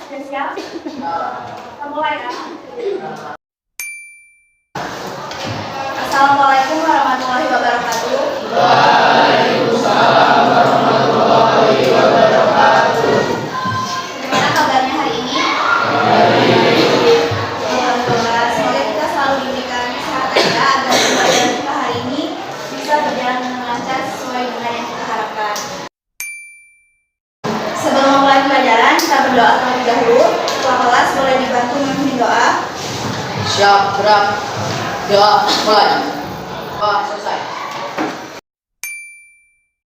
Sudah siap? Kita mulai ya. Assalamualaikum warahmatullahi wabarakatuh. Waalaikumsalam warahmatullahi wabarakatuh. Gimana kabarnya hari ini? Alhamdulillah, semoga kita selalu diberikan kesehatan ya, agar pembelajaran kita hari ini bisa berjalan dengan lancar sesuai dengan yang kita harapkan. Sebelum memulai pelajaran, kita berdoa terlebih dahulu. Ketua kelas boleh dibantu memimpin doa. Siap, gerak. Doa, mulai. Doa, selesai.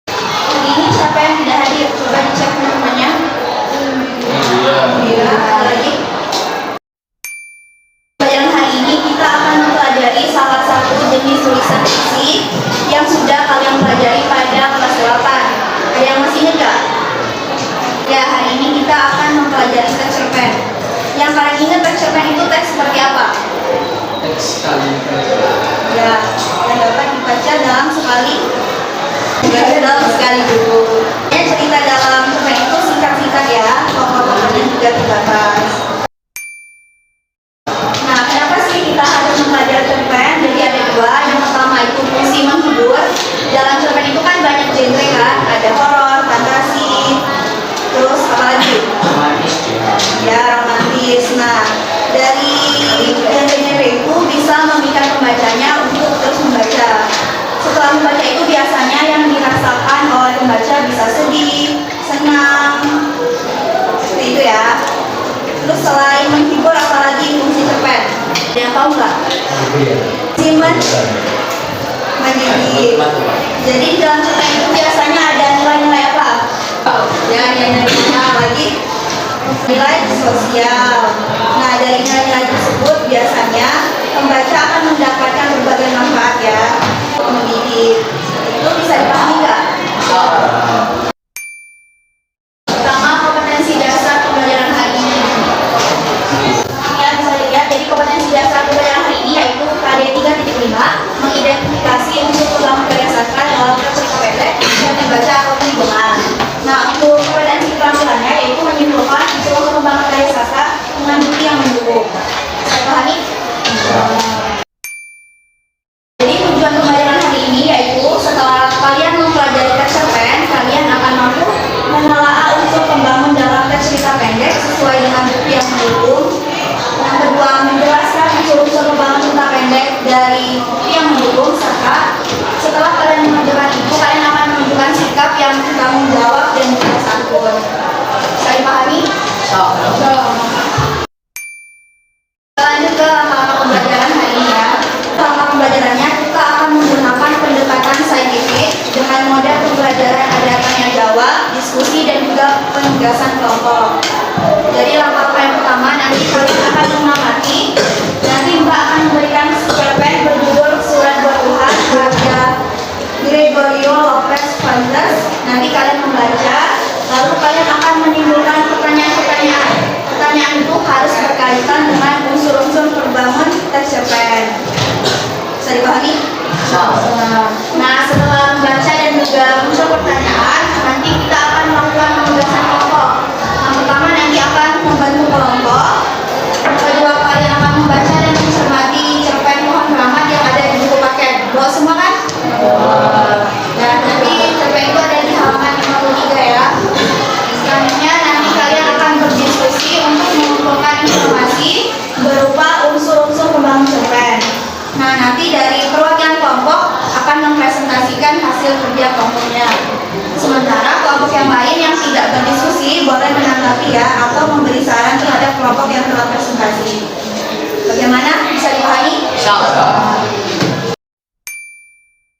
Hari ini siapa yang tidak hadir? Coba dicek teman-temannya. Iya, ada lagi. Pelajaran hari ini kita akan mempelajari salah satu jenis tulisan puisi yang sudah kalian pelajari pada kelas 8. Ada yang masih ingat gak? Ya, hari ini kita akan mempelajari teks cerpen. Yang kalian ingat teks cerpen itu teks seperti apa? Teks kali. Ya, yang dapat dibaca dalam sekali. Dalam sekali dulu. Ya, cerita dalam cerpen itu singkat-singkat ya, tokoh-tokohnya juga terbatas. Nah, kenapa sih kita harus mempelajari cerpen? Jadi ada dua. Yang pertama itu puisi menghibur. Dalam cerpen itu kan banyak genre kan, ada horor, fantasi, terus apa lagi? Romantis. Ya, romantis. Nah, dari genre-genre itu bisa memikat pembacanya untuk terus membaca. Setelah membaca itu biasanya yang dirasakan oleh pembaca bisa sedih, senang, seperti itu ya. Terus selain menghibur, apalagi fungsi cerpen? Ada yang tahu nggak? Simpen, mendidik. Jadi di dalam cerpen itu biasanya ada nilai-nilai apa? Ya, nilai-nilai lagi nilai sosial. Nah, dari nilai-nilai tersebut biasanya pembaca akan mendapatkan berbagai manfaat ya, mendidik. Itu bisa dipahami nggak? Pertama, kompetensi dasar pembelajaran hari ini. Ya, bisa dilihat. Jadi kompetensi dasar pembelajaran hari ini yaitu KD 3.5, mengidentifikasi unsur pembangun karya sastra dalam cerita pendek yang dibaca ataupun didengar. Nah, untuk kompetensi keterampilannya yaitu menyimpulkan unsur pembangun karya sastra dengan bukti yang mendukung. Saya pahami? Jadi tujuan pembelajaran hari ini yaitu setelah kalian mempelajari teks cerpen, kalian akan mampu menelaah unsur pembangun dalam teks cerita pendek sesuai dengan bukti yang mendukung. Yang kedua, menjelaskan unsur-unsur pembangun cerita pendek dari bukti yang mendukung, serta setelah kalian mengerjakan itu, kalian akan menunjukkan sikap yang bertanggung jawab dan juga santun. Bisa dipahami? Lanjut ke langkah pembelajaran hari ini ya. Langkah pembelajarannya kita akan menggunakan pendekatan saintifik dengan model pembelajaran ada tanya jawab, diskusi dan juga penugasan kelompok. Jadi langkah yang pertama nanti kalian akan mengamati. Nanti Mbak akan memberikan cerpen berjudul Surat Buat Tuhan karya Gregorio Lopez Fuentes. Nanti kalian membaca, lalu kalian akan menimbulkan pertanyaan-pertanyaan. Pertanyaan itu harus berkaitan dengan unsur-unsur perbangun teks cerpen. Bisa dipahami? Nah, setelah membaca dan juga muncul pertanyaan, nanti kita akan melakukan penugasan kelompok. Yang pertama nanti akan membantu kelompok. Yang kedua, kalian akan membaca dan mencermati cerpen Pohon Keramat yang ada di buku paket. Bawa semua kan? Dan nanti cerpen itu ada di halaman 53 ya. Selanjutnya nanti kalian akan berdiskusi untuk mengumpulkan informasi berupa unsur-unsur pembangun cerpen. Nah, nanti dari perwakilan kelompok akan mempresentasikan hasil kerja kelompoknya. Sementara kelompok yang lain yang tidak berdiskusi boleh menanggapi ya atau memberi saran terhadap kelompok yang telah presentasi. Bagaimana? Bisa dipahami?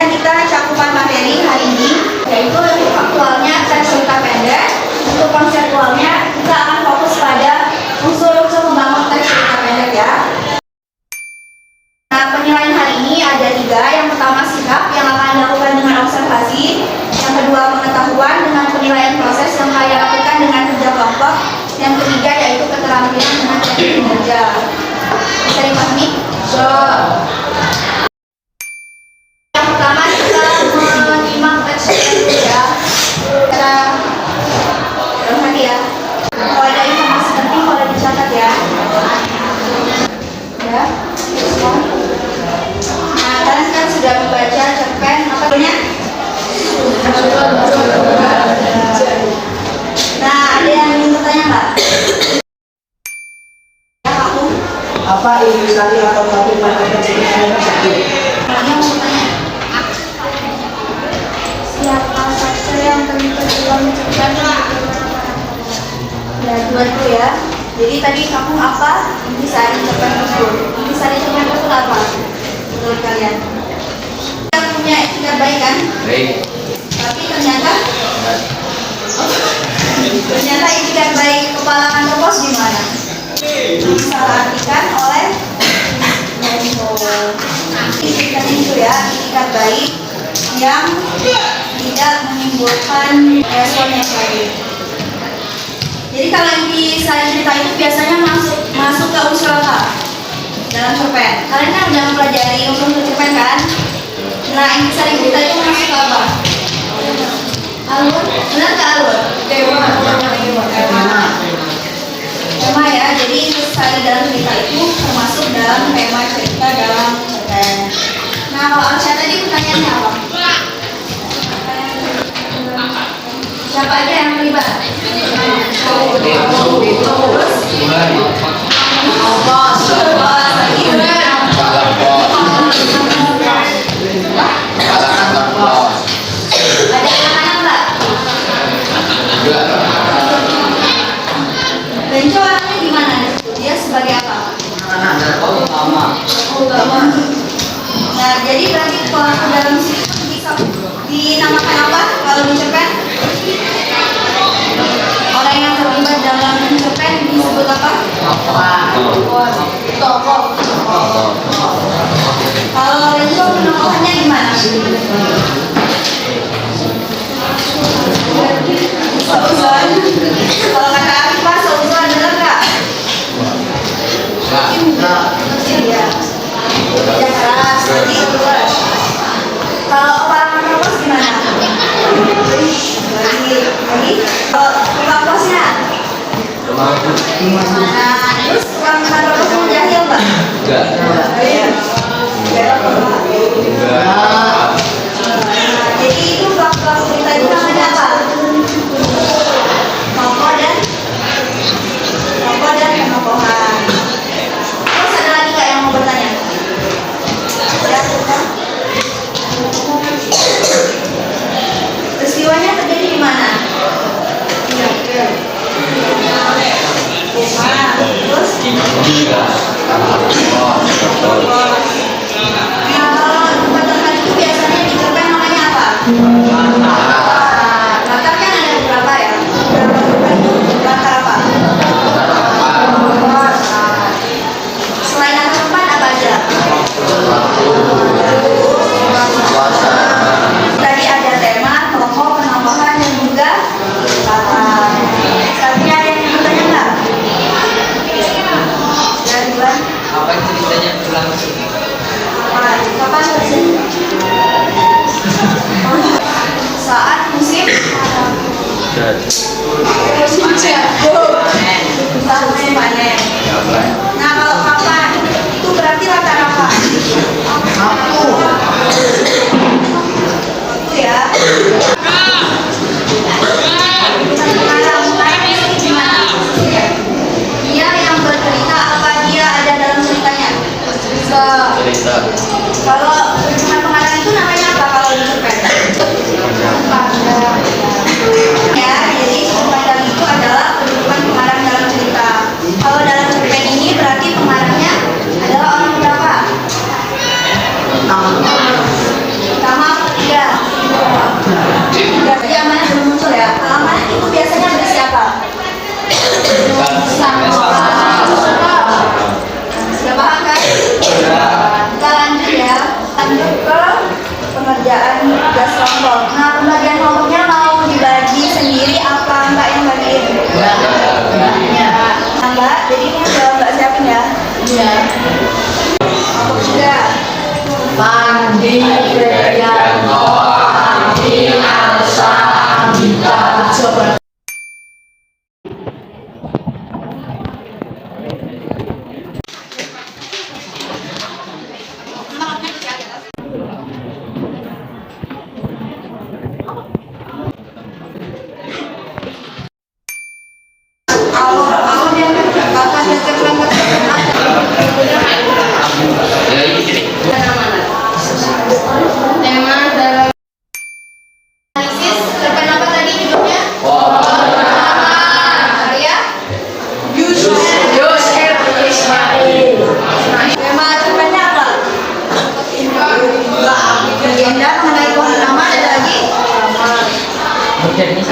Kita cakupan materi hari ini yaitu untuk faktualnya teks cerita pendek. Untuk konseptualnya kita akan fokus pada unsur-unsur pembangun teks cerita pendek ya. Nah, penilaian hari ini ada 3. Yang pertama sikap yang akan dilakukan dengan observasi. Yang kedua pengetahuan dengan penilaian proses yang kalian lakukan dengan kerja kelompok. Yang ketiga yaitu keterampilan dengan teknik kinerja. Bisa dipahami? Yang pertama kita menyimak teks cerita ya. Kita hati ya. Kalau ada informasi penting Ya, semua. Nah, kalian kan sudah membaca cerpen apa namanya? Nah, ada yang ingin bertanya nggak? Ya, aku. Apa ilustrasi atau motif pada cerpen tersebut? Yang mau bertanya. Siapa saja yang terlibat dalam cerpen? Ya, dua dulu ya. Jadi tadi kamu apa intisari cerpen tersebut? Intisari cerpen tersebut apa? Menurut kalian? Kita punya etikat baik kan? Baik. Tapi ternyata etikat baik kepala kantor pos gimana? Disalahartikan oleh Menko. Etikat itu ya, etikat baik yang tidak menimbulkan respon yang baik. Jadi kalau intisari cerita itu biasanya masuk ke unsur apa? Dalam cerpen. Kalian kan udah mempelajari unsur cerpen kan? Nah, intisari cerita itu masuk ke apa? Alur? Benar nggak alur? Tema ya. Jadi intisari dalam cerita itu termasuk dalam tema cerita dalam cerpen. Nah, kalau Alsya tadi pertanyaannya apa? Siapa aja yang terlibat? Ada anak-anak nggak? Benco orangnya gimana? Dia sebagai apa? Ulama. Nah, jadi berarti pelaku dalam situ bisa dinamakan apa kalau di cerpen? Orang yang terlibat dalam cerpen disebut apa? Tokoh. Kalau Renzo penokohannya gimana? Seuzon. Kalau kata Arifah, seuzon benar nggak? Iya. Kerja keras. Kalau kepala kantor pos gimana? Lagi. Kalau tukang posnya? Nah, terus tukang kantor posnya jahil nggak? Iya. Jadi itu pelaku cerita itu namanya apa? Tokoh dan penokohan. Terus ada lagi nggak yang mau bertanya? Ya, peristiwanya terjadi di mana? Terus? Kalau tempat itu biasanya di cerpen namanya apa? Latar kan ada beberapa ya. Beberapa cerpen itu latar apa? Selain latar tempat apa aja? Tadi ada tema, tokoh, penambahan dan juga latar. Selanjutnya ada yang bertanya nggak? Ya, Dilan. Apa ceritanya berlangsung? Kapan selesai? Saat musim saat musim panen. Nah, kalau kapan itu berarti latar apa? Itu ya. Pengarang ini gimana? Dia yang bercerita apa dia ada dalam ceritanya? Cerita. Kalau pengarang itu namanya apa kalau di cerpen? Ya, jadi pengarang itu adalah kedudukan pengarang dalam cerita. Kalau dalam cerpen ini berarti pengarangnya adalah orang berapa? Pertama atau ketiga? Ketiga saja amanah belum muncul ya. Amanah itu biasanya berisi apa? Sudah paham kan? Kita lanjut ya. Lanjut ke pengerjaan tugas kelompok. Nah, pembagian kelompoknya mau dibagi sendiri apa Mbak yang bagiin? Mbak, jadi ini udah Mbak siapin ya? Iya. Kelompok juga. Mandi, Priyanto, Andi, Alsa, Anita, coba.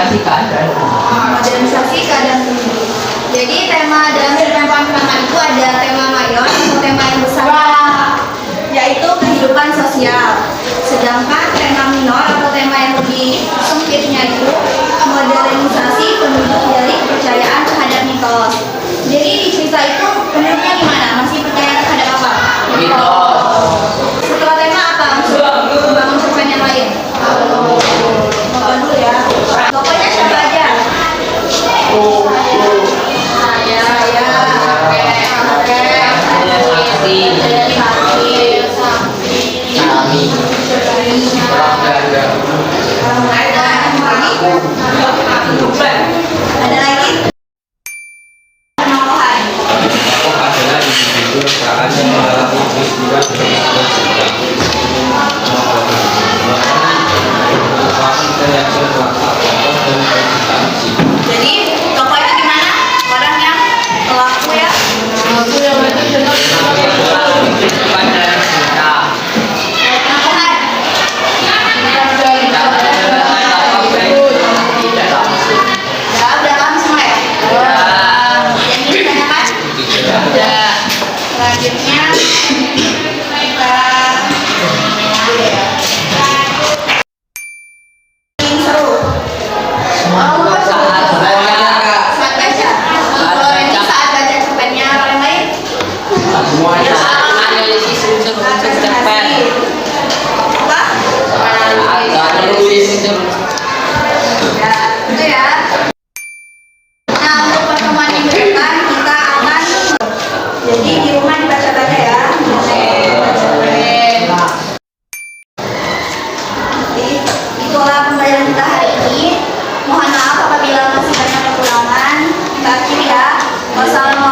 Modernisasi keadaan. Modernisasi keadaan tubuh. Jadi tema dalam kehidupan pertemanan itu ada tema mayor atau tema yang besar, yaitu kehidupan sosial. Sedangkan tema minor atau tema yang lebih sempitnya itu modernisasi penduduk dari kepercayaan terhadap mitos. Jadi di cerita itu penduduknya gimana? Masih percaya terhadap apa? Setelah tema apa? Membangun cerpen yang lain. Bapak dulu ya. Pokoknya siapa aja? Saya. Oke. Ada lagi? Penolakan. Tokoh adalah individu perusahaan yang mengalami peristiwa Jadi tokoh itu gimana? Orang yang pelaku ya? Penolakan. Ya, udah paham semua ya? Yang ini ditanyakan? Selanjutnya kita ini seru. Saat baca. Kalau ini saat baca cerpennya orang lain. Analisis unsur-unsur cerpen. Apa? Analisis unsur. Ya, itu ya. Nah, untuk pertemuan minggu depan kita akan jadi di rumah dibaca-baca ya. Jadi itulah pembelajaran kita hari ini. Mohon maaf apabila masih banyak kekurangan. Kita akhiri ya. Wassalamualaikum.